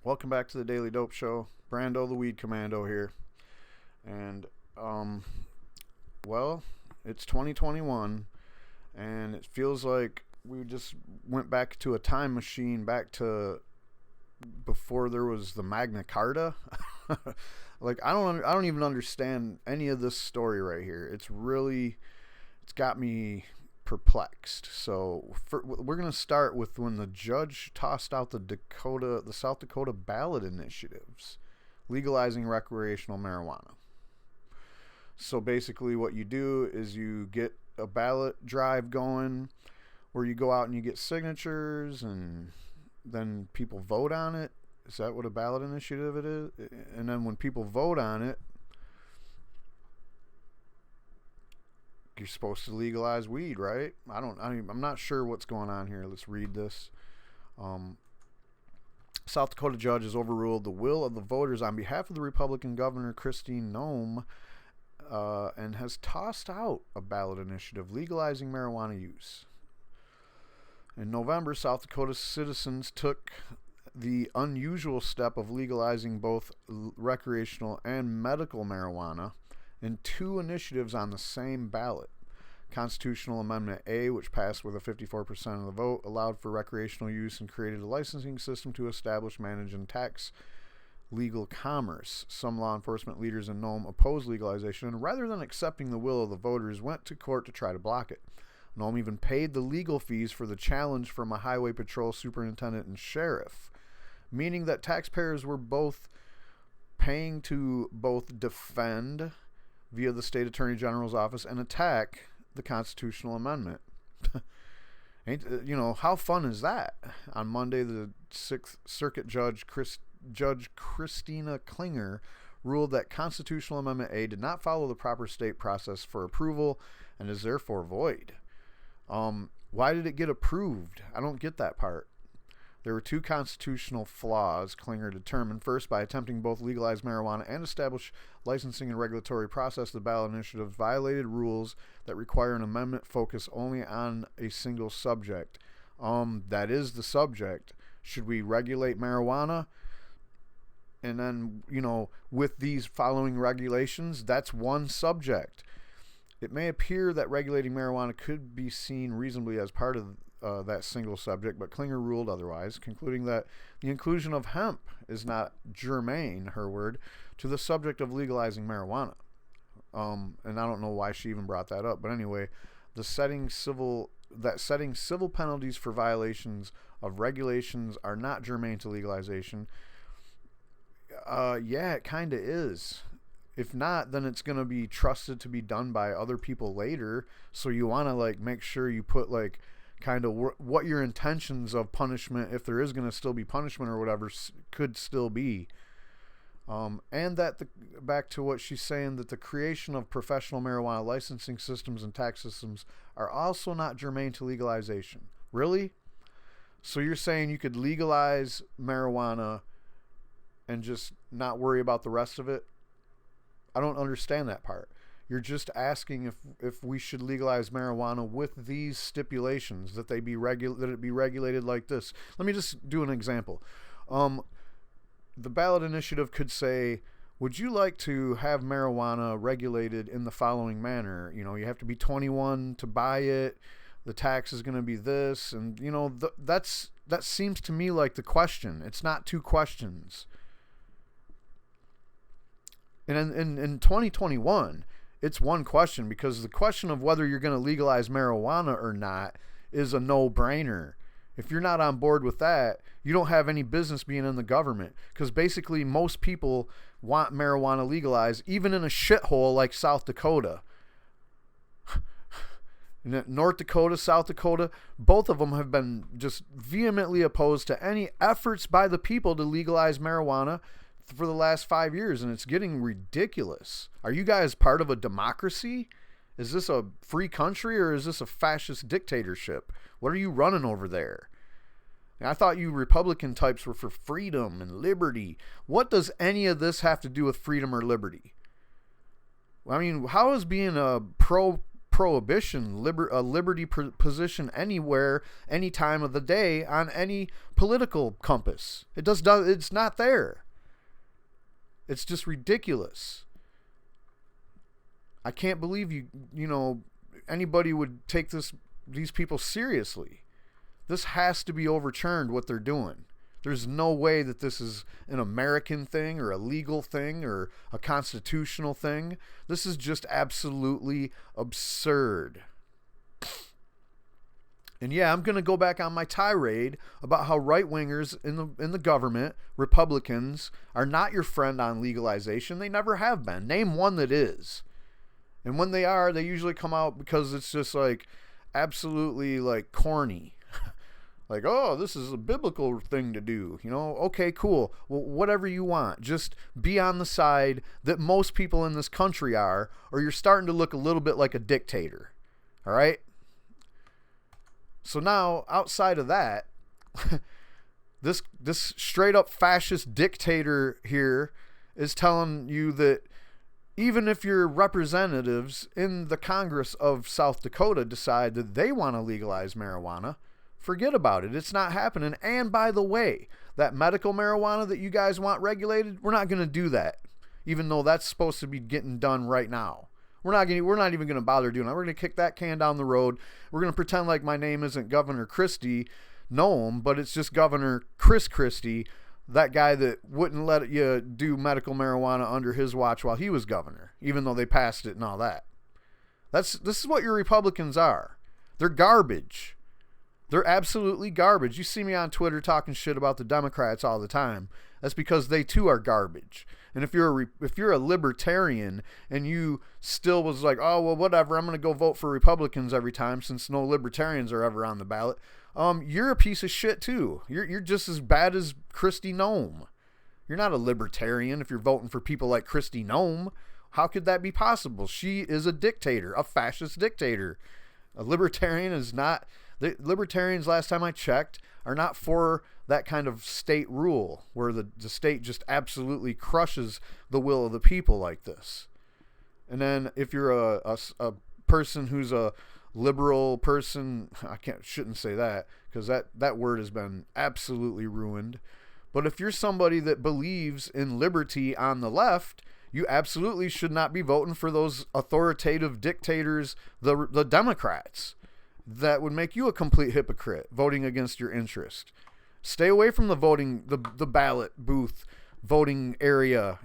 Welcome back to the Daily Dope Show. Brando the Weed Commando here. And, well, it's 2021, and it feels like we just went back to a time machine, back to before there was the Magna Carta. Like, I don't even understand any of this story right here. It's got me perplexed. So we're going to start with when the judge tossed out the South Dakota ballot initiatives legalizing recreational marijuana. So basically what you do is you get a ballot drive going where you go out and you get signatures and then people vote on it. Is that what a ballot initiative it is? And then when people vote on it, you're supposed to legalize weed, right? I'm not sure what's going on here. Let's read this. South Dakota judge has overruled the will of the voters on behalf of the Republican Governor Kristi Noem and has tossed out a ballot initiative legalizing marijuana use. In November, South Dakota citizens took the unusual step of legalizing both recreational and medical marijuana in two initiatives on the same ballot. Constitutional Amendment A, which passed with a 54% of the vote, allowed for recreational use and created a licensing system to establish, manage, and tax legal commerce. Some law enforcement leaders in Nome opposed legalization, and rather than accepting the will of the voters, went to court to try to block it. Nome even paid the legal fees for the challenge from a highway patrol superintendent and sheriff, meaning that taxpayers were both paying to both defend via the state attorney general's office and attack the constitutional amendment. How fun is that? On Monday, the Sixth Circuit Judge Christina Klinger ruled that Constitutional Amendment A did not follow the proper state process for approval and is therefore void. Why did it get approved? I don't get that part. There were two constitutional flaws, Klinger determined. First, by attempting both legalize marijuana and establish licensing and regulatory process, the ballot initiative violated rules that require an amendment focus only on a single subject. That is the subject. Should we regulate marijuana? And then, with these following regulations, that's one subject. It may appear that regulating marijuana could be seen reasonably as part of that single subject, but Klinger ruled otherwise, concluding that the inclusion of hemp is not germane, her word, to the subject of legalizing marijuana. And I don't know why she even brought that up, but anyway, setting civil penalties for violations of regulations are not germane to legalization. Yeah, it kind of is. If not, then it's going to be trusted to be done by other people later. So you want to make sure you put kind of what your intentions of punishment, if there is going to still be punishment or whatever, could still be. And that back to what she's saying, that the creation of professional marijuana licensing systems and tax systems are also not germane to legalization. Really? So you're saying you could legalize marijuana and just not worry about the rest of it? I don't understand that part. You're just asking if we should legalize marijuana with these stipulations, that it be regulated like this. Let me just do an example. The ballot initiative could say, would you like to have marijuana regulated in the following manner? You have to be 21 to buy it. The tax is going to be this. And, that seems to me like the question. It's not two questions. And in 2021, it's one question, because the question of whether you're going to legalize marijuana or not is a no-brainer. If you're not on board with that, you don't have any business being in the government, because basically most people want marijuana legalized, even in a shithole like South Dakota. North Dakota, South Dakota, both of them have been just vehemently opposed to any efforts by the people to legalize marijuana for the last 5 years, and it's getting ridiculous. Are you guys part of a democracy? Is this a free country, or is this a fascist dictatorship? What are you running over there? I thought you Republican types were for freedom and liberty. What does any of this have to do with freedom or liberty? I mean, how is being a pro prohibition, a liberty position anywhere, any time of the day on any political compass. It's not there. It's just ridiculous. I can't believe anybody would take these people seriously. This has to be overturned, what they're doing. There's no way that this is an American thing or a legal thing or a constitutional thing. This is just absolutely absurd. And yeah, I'm going to go back on my tirade about how right-wingers in the government, Republicans, are not your friend on legalization. They never have been. Name one that is. And when they are, they usually come out because it's just like absolutely like corny. Like, oh, this is a biblical thing to do. Okay, cool. Well, whatever you want. Just be on the side that most people in this country are, or you're starting to look a little bit like a dictator. All right? So now, outside of that, this straight up fascist dictator here is telling you that even if your representatives in the Congress of South Dakota decide that they want to legalize marijuana, forget about it. It's not happening. And by the way, that medical marijuana that you guys want regulated, we're not going to do that, even though that's supposed to be getting done right now. We're not even going to bother doing that. We're going to kick that can down the road. We're going to pretend like my name isn't Governor Christie, Nome, but it's just Governor Chris Christie, that guy that wouldn't let you do medical marijuana under his watch while he was governor, even though they passed it and all that. This is what your Republicans are. They're garbage. They're absolutely garbage. You see me on Twitter talking shit about the Democrats all the time. That's because they too are garbage. And if you're a libertarian and you still was like, oh well, whatever, I'm going to go vote for Republicans every time since no libertarians are ever on the ballot, you're a piece of shit too. You're just as bad as Kristi Noem. You're not a libertarian if you're voting for people like Kristi Noem. How could that be possible? She is a dictator, a fascist dictator. A libertarian is not. The libertarians, last time I checked, are not for that kind of state rule where the state just absolutely crushes the will of the people like this. And then if you're a person who's a liberal person, shouldn't say that because that word has been absolutely ruined. But if you're somebody that believes in liberty on the left, you absolutely should not be voting for those authoritative dictators, the Democrats. That would make you a complete hypocrite, voting against your interest. Stay away from the ballot booth voting area.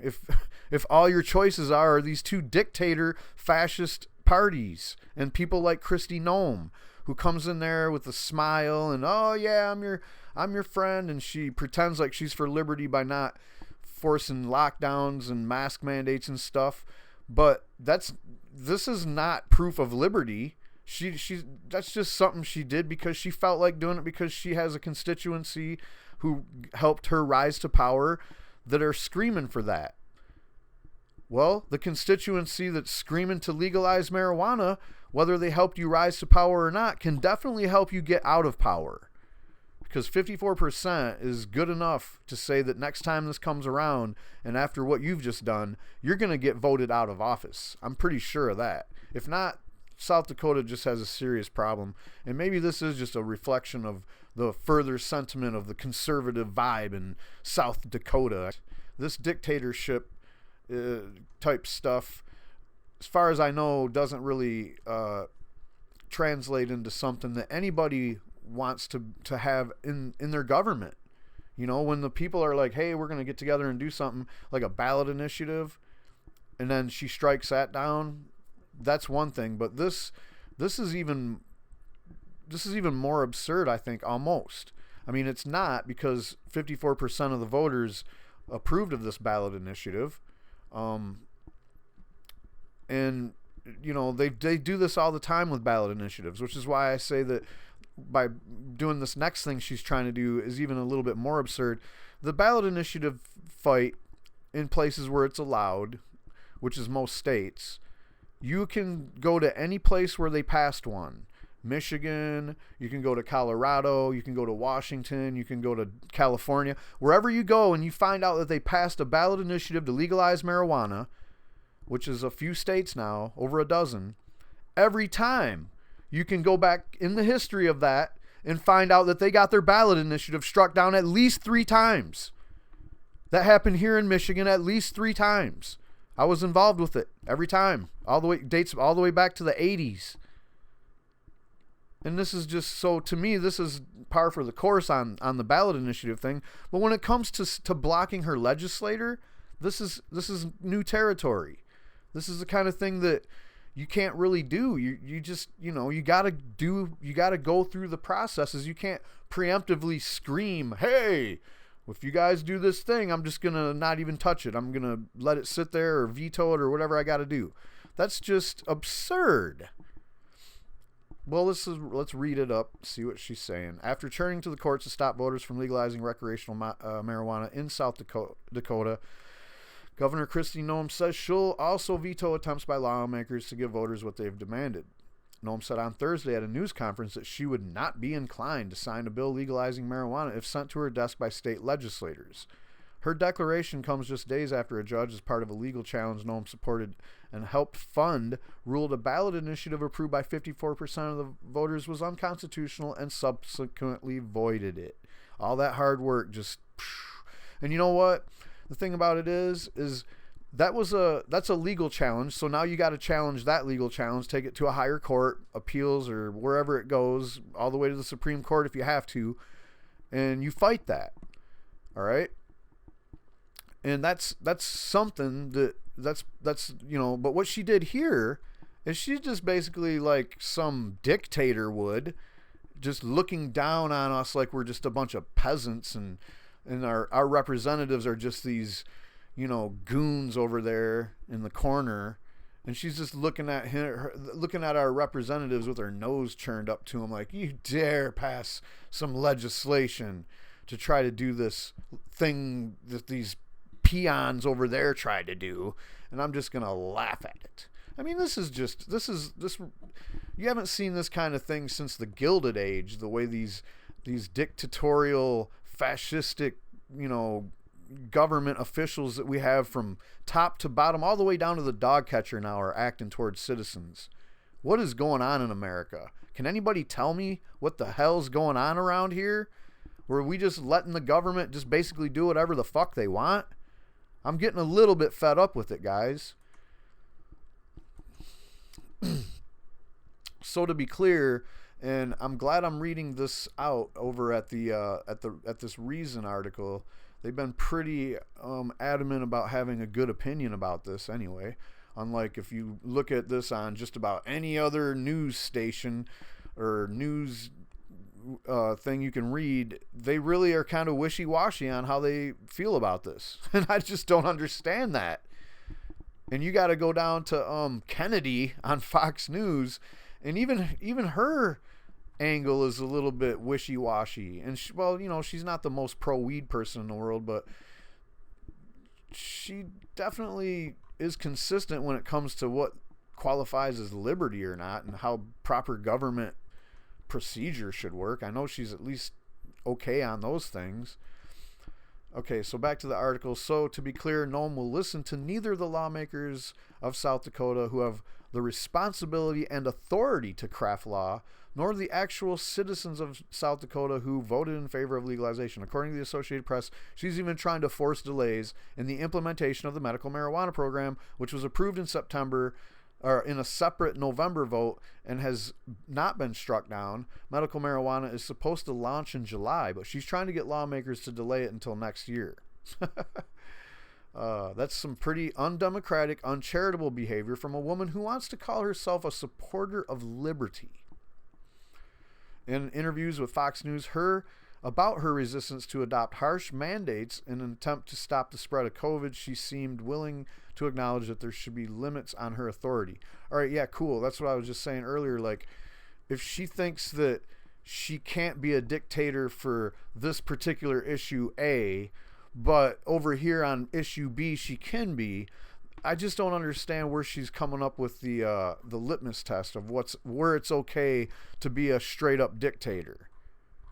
If all your choices are these two dictator fascist parties and people like Kristi Noem, who comes in there with a smile and, oh yeah, I'm your friend, and she pretends like she's for liberty by not forcing lockdowns and mask mandates and stuff. But this is not proof of liberty. That's just something she did because she felt like doing it, because she has a constituency who helped her rise to power that are screaming for that. Well, the constituency that's screaming to legalize marijuana, whether they helped you rise to power or not, can definitely help you get out of power. Because 54% is good enough to say that next time this comes around and after what you've just done, you're going to get voted out of office. I'm pretty sure of that. If not, South Dakota just has a serious problem, and maybe this is just a reflection of the further sentiment of the conservative vibe in South Dakota. This dictatorship type stuff, as far as I know, doesn't really translate into something that anybody wants to have in their government. When the people are like, hey, we're going to get together and do something like a ballot initiative, and then she strikes that down, that's one thing. But this is even more absurd, I think, almost. I mean, it's not, because 54% of the voters approved of this ballot initiative. And they do this all the time with ballot initiatives, which is why I say that by doing this next thing she's trying to do is even a little bit more absurd. The ballot initiative fight in places where it's allowed, which is most states, you can go to any place where they passed one. Michigan, you can go to Colorado, you can go to Washington, you can go to California. Wherever you go and you find out that they passed a ballot initiative to legalize marijuana, which is a few states now, over a dozen, Every time. You can go back in the history of that and find out that they got their ballot initiative struck down at least 3 times. That happened here in Michigan at least 3 times. I was involved with it every time. Dates all the way back to the 80s. And this is just, so to me, this is par for the course on the ballot initiative thing. But when it comes to blocking her legislator, this is new territory. This is the kind of thing that you can't really do. You just, you gotta go through the processes. You can't preemptively scream, hey, if you guys do this thing, I'm just gonna not even touch it. I'm gonna let it sit there or veto it or whatever I gotta do. That's just absurd. Well, let's read it up, see what she's saying. After turning to the courts to stop voters from legalizing recreational marijuana in South Dakota, Governor Kristi Noem says she'll also veto attempts by lawmakers to give voters what they've demanded. Noem said on Thursday at a news conference that she would not be inclined to sign a bill legalizing marijuana if sent to her desk by state legislators. Her declaration comes just days after a judge, as part of a legal challenge Noem supported and helped fund, ruled a ballot initiative approved by 54% of the voters was unconstitutional and subsequently voided it. All that hard work just... And you know what? The thing about it is that's a legal challenge. So now you got to challenge that legal challenge, take it to a higher court, appeals, or wherever it goes, all the way to the Supreme Court if you have to, and you fight that. All right. And that's something that's but what she did here is she's just basically like some dictator would, just looking down on us like we're just a bunch of peasants, and our representatives are just these, goons over there in the corner, and she's just looking at our representatives with her nose turned up to them like, you dare pass some legislation to try to do this thing that these peons over there tried to do, and I'm just gonna laugh at it. I mean, this you haven't seen this kind of thing since the Gilded Age, the way these dictatorial, fascistic, government officials that we have from top to bottom, all the way down to the dog catcher now, are acting towards citizens. What is going on in America? Can anybody tell me what the hell's going on around here? Were we just letting the government just basically do whatever the fuck they want? I'm getting a little bit fed up with it, guys. So to be clear, and I'm glad I'm reading this out over at this Reason article. They've been pretty adamant about having a good opinion about this anyway. Unlike if you look at this on just about any other news station or news thing you can read, they really are kind of wishy-washy on how they feel about this. And I just don't understand that. And you got to go down to Kennedy on Fox News, and even her angle is a little bit wishy-washy. And she's not the most pro-weed person in the world, but she definitely is consistent when it comes to what qualifies as liberty or not, and how proper government procedure should work. I know she's at least okay on those things. Okay, so back to the article. So to be clear, Noem will listen to neither the lawmakers of South Dakota, who have the responsibility and authority to craft law, nor the actual citizens of South Dakota who voted in favor of legalization. According to the Associated Press, she's even trying to force delays in the implementation of the medical marijuana program, which was approved in September, or in a separate November vote, and has not been struck down. Medical marijuana is supposed to launch in July, but she's trying to get lawmakers to delay it until next year. That's some pretty undemocratic, uncharitable behavior from a woman who wants to call herself a supporter of liberty. In interviews with Fox News, about her resistance to adopt harsh mandates in an attempt to stop the spread of COVID, she seemed willing to acknowledge that there should be limits on her authority. All right, yeah, cool. That's what I was just saying earlier. Like, if she thinks that she can't be a dictator for this particular issue A, but over here on issue B she can be, I just don't understand where she's coming up with the litmus test of where it's okay to be a straight up dictator.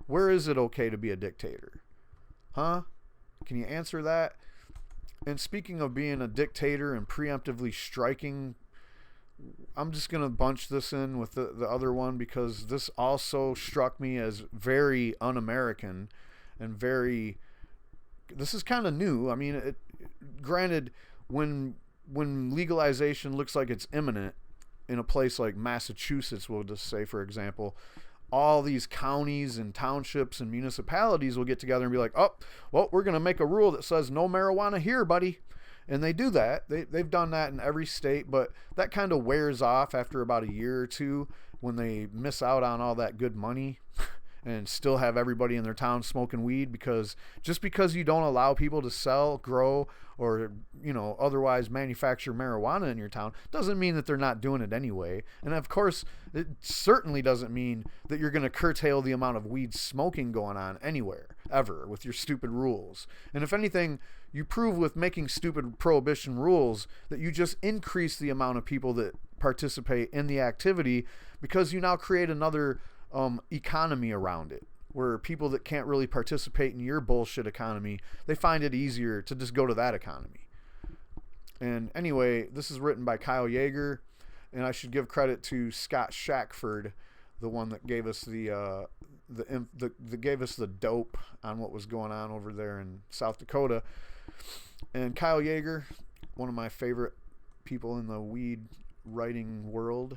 Where is it okay to be a dictator? Huh? Can you answer that? And speaking of being a dictator and preemptively striking I'm just going to bunch this in with the other one because this also struck me as very un-American and very, this is kind of new. I mean, granted, when legalization looks like it's imminent in a place like Massachusetts, we'll just say, for example, all these counties and townships and municipalities will get together and be like, oh, well, we're going to make a rule that says no marijuana here, buddy. And they do that. They've done that in every state, but that kind of wears off after about a year or two when they miss out on all that good money and still have everybody in their town smoking weed, because just because you don't allow people to sell, grow, or, you know, otherwise manufacture marijuana in your town doesn't mean that they're not doing it anyway. And of course, it certainly doesn't mean that you're going to curtail the amount of weed smoking going on anywhere, ever, with your stupid rules. And if anything, you prove with making stupid prohibition rules that you just increase the amount of people that participate in the activity, because you now create another economy around it, where people that can't really participate in your bullshit economy, they find it easier to just go to that economy. And anyway, this is written by Kyle Yeager, and I should give credit to Scott Shackford, the one that gave us the gave us the dope on what was going on over there in South Dakota. And Kyle Yeager, one of my favorite people in the weed writing world,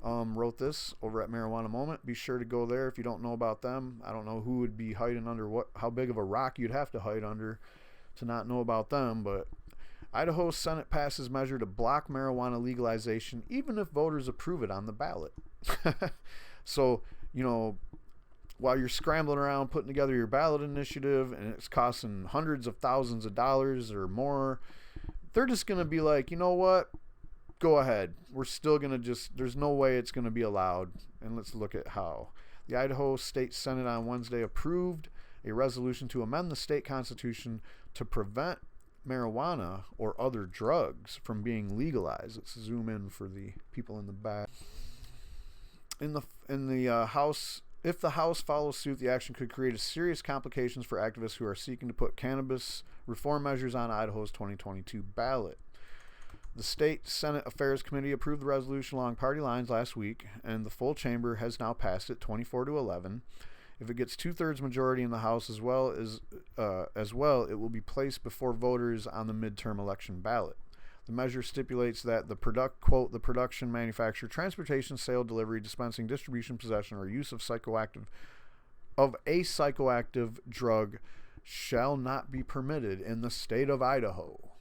wrote this over at Marijuana Moment. Be sure to go there if you don't know about them. I don't know who would be hiding under how big of a rock you'd have to hide under to not know about them, but Idaho Senate passes measure to block marijuana legalization even if voters approve it on the ballot. So, you know, while you're scrambling around putting together your ballot initiative and it's costing hundreds of thousands of dollars or more, they're just going to be like, you know what? Go ahead. We're still going to there's no way it's going to be allowed. And let's look at how. The Idaho State Senate on Wednesday approved a resolution to amend the state constitution to prevent marijuana or other drugs from being legalized. Let's zoom in for the people in the back. In the House, if the House follows suit, the action could create serious complications for activists who are seeking to put cannabis reform measures on Idaho's 2022 ballot. The State Senate Affairs Committee approved the resolution along party lines last week, and the full chamber has now passed it 24-11. If it gets 2/3 majority in the House as well, it will be placed before voters on the midterm election ballot. The measure stipulates that the production, manufacture, transportation, sale, delivery, dispensing, distribution, possession, or use of a psychoactive drug shall not be permitted in the state of Idaho.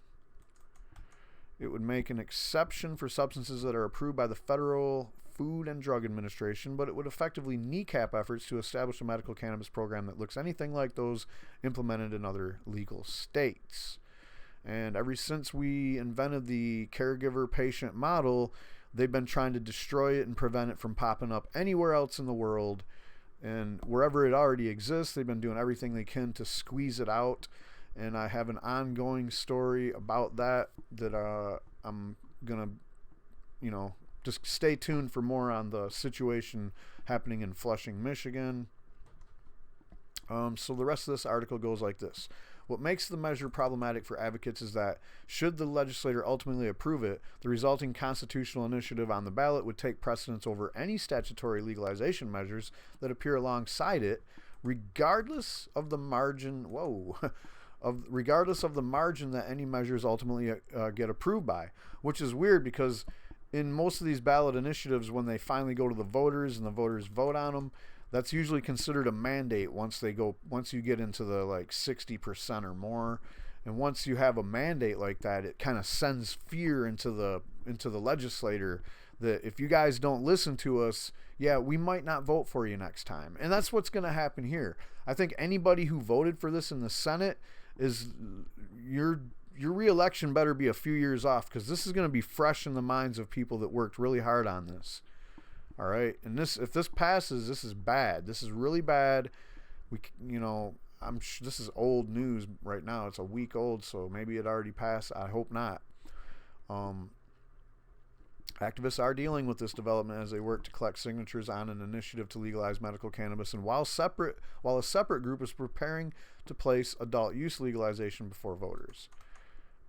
It would make an exception for substances that are approved by the Federal Food and Drug Administration, but it would effectively kneecap efforts to establish a medical cannabis program that looks anything like those implemented in other legal states. And ever since we invented the caregiver-patient model, they've been trying to destroy it and prevent it from popping up anywhere else in the world. And wherever it already exists, they've been doing everything they can to squeeze it out. And I have an ongoing story about that I'm going to, just stay tuned for more on the situation happening in Flushing, Michigan. So the rest of this article goes like this. What makes the measure problematic for advocates is that, should the legislature ultimately approve it, the resulting constitutional initiative on the ballot would take precedence over any statutory legalization measures that appear alongside it, regardless of the margin that any measures ultimately get approved by. Get is weird, because in most of these ballot initiatives, when they finally go to the voters and the voters vote on them, that's usually considered a mandate once you get into the 60% or more. And once you have a mandate like that, it kind of sends fear into the legislator that if you guys don't listen to us, we might not vote for you next time. And that's what's going to happen here. I think anybody who voted for this in the Senate is your re-election better be a few years off, because this is going to be fresh in the minds of people that worked really hard on this. All right, and if this passes, this is bad. This is really bad. This is old news right now. It's a week old, so maybe it already passed. I hope not. Activists are dealing with this development as they work to collect signatures on an initiative to legalize medical cannabis, and while a separate group is preparing to place adult use legalization before voters.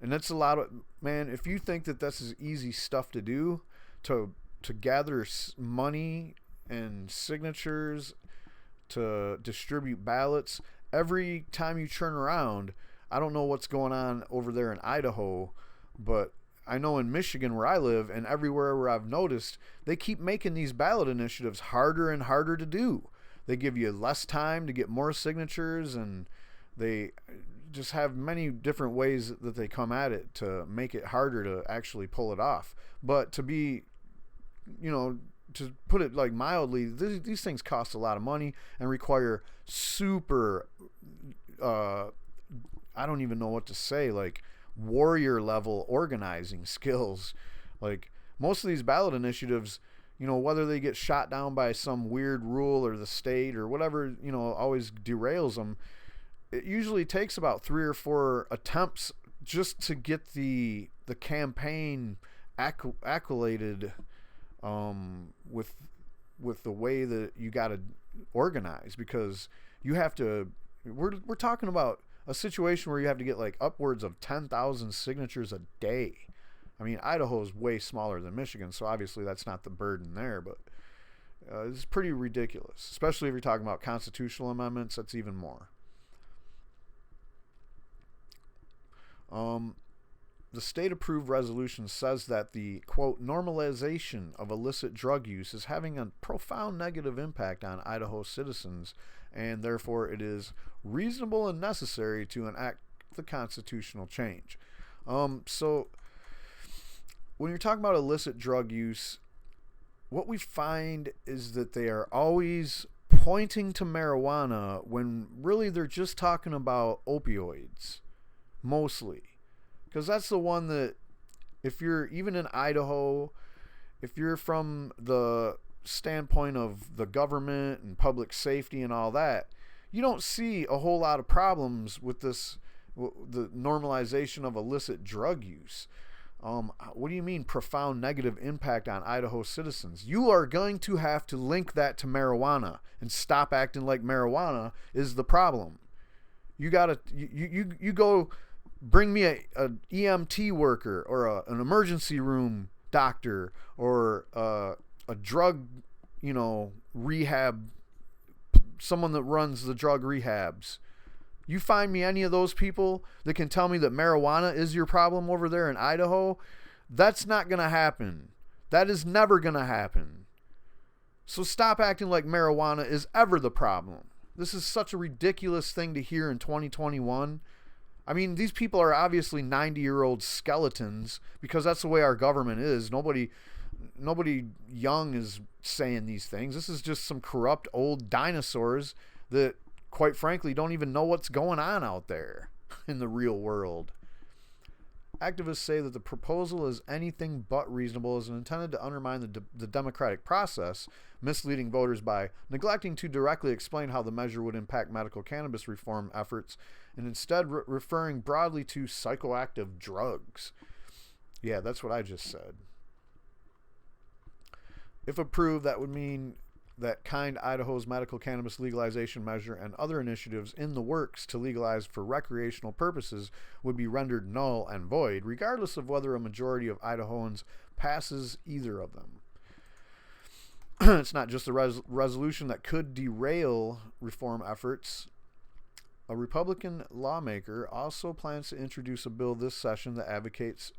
And that's a lot of, man, if you think that this is easy stuff to do, to gather money and signatures to distribute ballots. Every time you turn around, I don't know what's going on over there in Idaho, but I know in Michigan where I live and everywhere where I've noticed, they keep making these ballot initiatives harder and harder to do. They give you less time to get more signatures, and they just have many different ways that they come at it to make it harder to actually pull it off. But to be, to put it like mildly, these things cost a lot of money and require super, I don't even know what to say, like warrior level organizing skills. Like most of these ballot initiatives, whether they get shot down by some weird rule or the state or whatever, always derails them. It usually takes about 3 or 4 attempts just to get the campaign accoladed with the way that you got to organize, because you have to. We're talking about a situation where you have to get like upwards of 10,000 signatures a day. I mean, Idaho is way smaller than Michigan, so obviously that's not the burden there, but it's pretty ridiculous, especially if you're talking about constitutional amendments. That's even more. The state-approved resolution says that the, quote, normalization of illicit drug use is having a profound negative impact on Idaho citizens, and therefore it is reasonable and necessary to enact the constitutional change. So when you're talking about illicit drug use, what we find is that they are always pointing to marijuana when really they're just talking about opioids, mostly. Because that's the one that, if you're even in Idaho, if you're from the standpoint of the government and public safety and all that, you don't see a whole lot of problems with this, the normalization of illicit drug use. What do you mean profound negative impact on Idaho citizens? You are going to have to link that to marijuana and stop acting like marijuana is the problem. You gotta, you go bring me a EMT worker or an emergency room doctor or a drug, rehab, someone that runs the drug rehabs. You find me any of those people that can tell me that marijuana is your problem over there in Idaho, that's not going to happen. That is never going to happen. So stop acting like marijuana is ever the problem. This is such a ridiculous thing to hear in 2021. I mean, these people are obviously 90-year-old skeletons because that's the way our government is. Nobody young is saying these things. This is just some corrupt old dinosaurs that, quite frankly, don't even know what's going on out there in the real world. Activists say that the proposal is anything but reasonable, as intended to undermine the democratic process, misleading voters by neglecting to directly explain how the measure would impact medical cannabis reform efforts, and instead referring broadly to psychoactive drugs. Yeah, that's what I just said. If approved, that would mean that Idaho's medical cannabis legalization measure and other initiatives in the works to legalize for recreational purposes would be rendered null and void, regardless of whether a majority of Idahoans passes either of them. It's not just a resolution that could derail reform efforts. A Republican lawmaker also plans to introduce a bill this session that advocates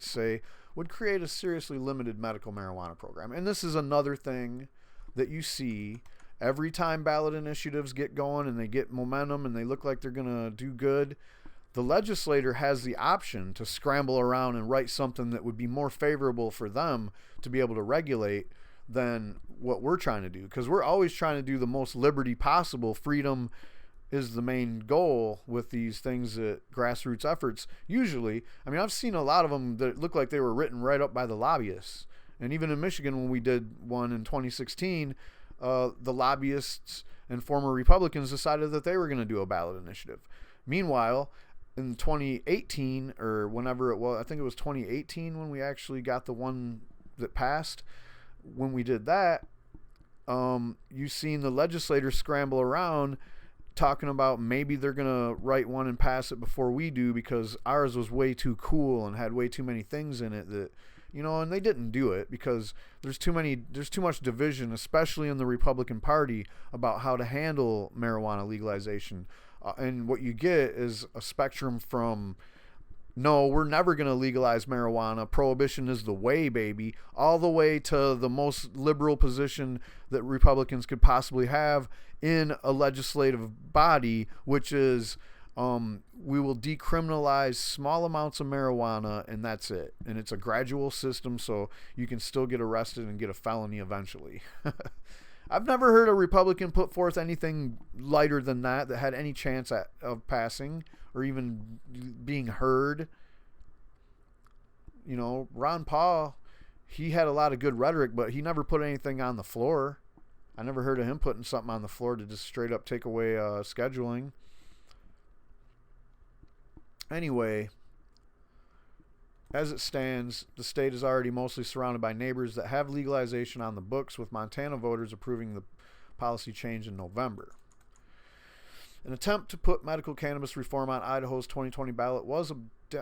say would create a seriously limited medical marijuana program. And this is another thing that you see every time ballot initiatives get going and they get momentum and they look like they're going to do good. The legislator has the option to scramble around and write something that would be more favorable for them to be able to regulate than what we're trying to do, because we're always trying to do the most liberty possible. Freedom is the main goal with these things that grassroots efforts usually. I mean, I've seen a lot of them that look like they were written right up by the lobbyists. And even in Michigan, when we did one in 2016, the lobbyists and former Republicans decided that they were going to do a ballot initiative. Meanwhile, in 2018, or whenever it was, I think it was 2018 when we actually got the one that passed. When we did that, you've seen the legislators scramble around talking about maybe they're going to write one and pass it before we do because ours was way too cool and had way too many things in it that and they didn't do it because there's too much division, especially in the Republican Party, about how to handle marijuana legalization. And what you get is a spectrum from, no, we're never going to legalize marijuana, prohibition is the way, baby, all the way to the most liberal position that Republicans could possibly have in a legislative body, which is we will decriminalize small amounts of marijuana, and that's it. And it's a gradual system, so you can still get arrested and get a felony eventually. I've never heard a Republican put forth anything lighter than that had any chance of passing or even being heard. Ron Paul, he had a lot of good rhetoric, but he never put anything on the floor. I never heard of him putting something on the floor to just straight up take away scheduling. Anyway, as it stands, the state is already mostly surrounded by neighbors that have legalization on the books, with Montana voters approving the policy change in November. An attempt to put medical cannabis reform on Idaho's 2020 ballot was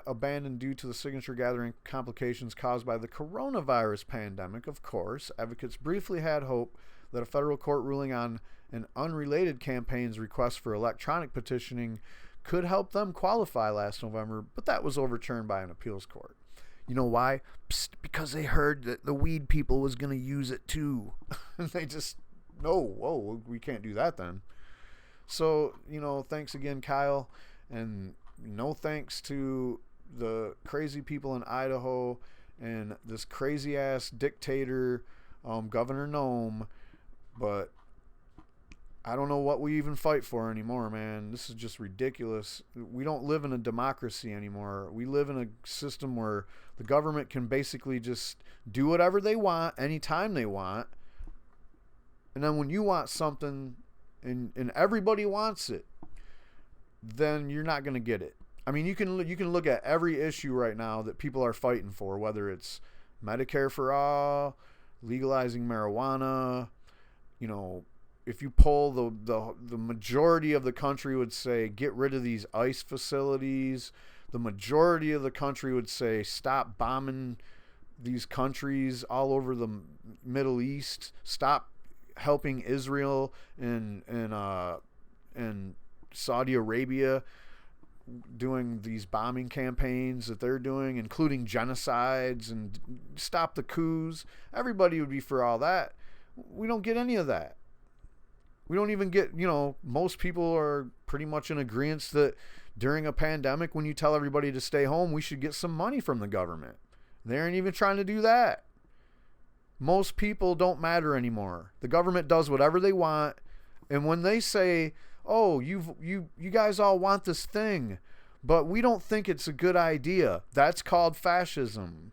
abandoned due to the signature gathering complications caused by the coronavirus pandemic. Of course, advocates briefly had hope that a federal court ruling on an unrelated campaign's request for electronic petitioning could help them qualify last November, but that was overturned by an appeals court. You know why? Because they heard that the weed people was going to use it too. And they just, whoa, we can't do that then. So, thanks again, Kyle. And no thanks to the crazy people in Idaho and this crazy ass dictator, Governor Nome. But I don't know what we even fight for anymore, man. This is just ridiculous. We don't live in a democracy anymore. We live in a system where the government can basically just do whatever they want anytime they want. And then when you want something and everybody wants it, then you're not going to get it. I mean, you can look at every issue right now that people are fighting for, whether it's Medicare for all, legalizing marijuana. If you poll the majority of the country would say get rid of these ICE facilities. The majority of the country would say stop bombing these countries all over the Middle East. Stop helping Israel and Saudi Arabia doing these bombing campaigns that they're doing, including genocides, and stop the coups. Everybody would be for all that. We don't get any of that. We don't even get, most people are pretty much in agreement that during a pandemic, when you tell everybody to stay home, we should get some money from the government. They aren't even trying to do that. Most people don't matter anymore. The government does whatever they want. And when they say, oh, you guys all want this thing, but we don't think it's a good idea, that's called fascism.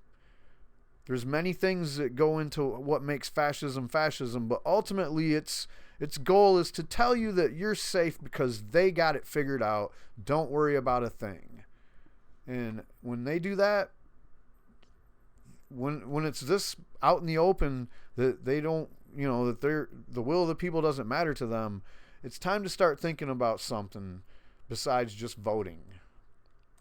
There's many things that go into what makes fascism, but ultimately its goal is to tell you that you're safe because they got it figured out. Don't worry about a thing. And when they do that, when it's this out in the open that they don't, that the will of the people doesn't matter to them, it's time to start thinking about something besides just voting.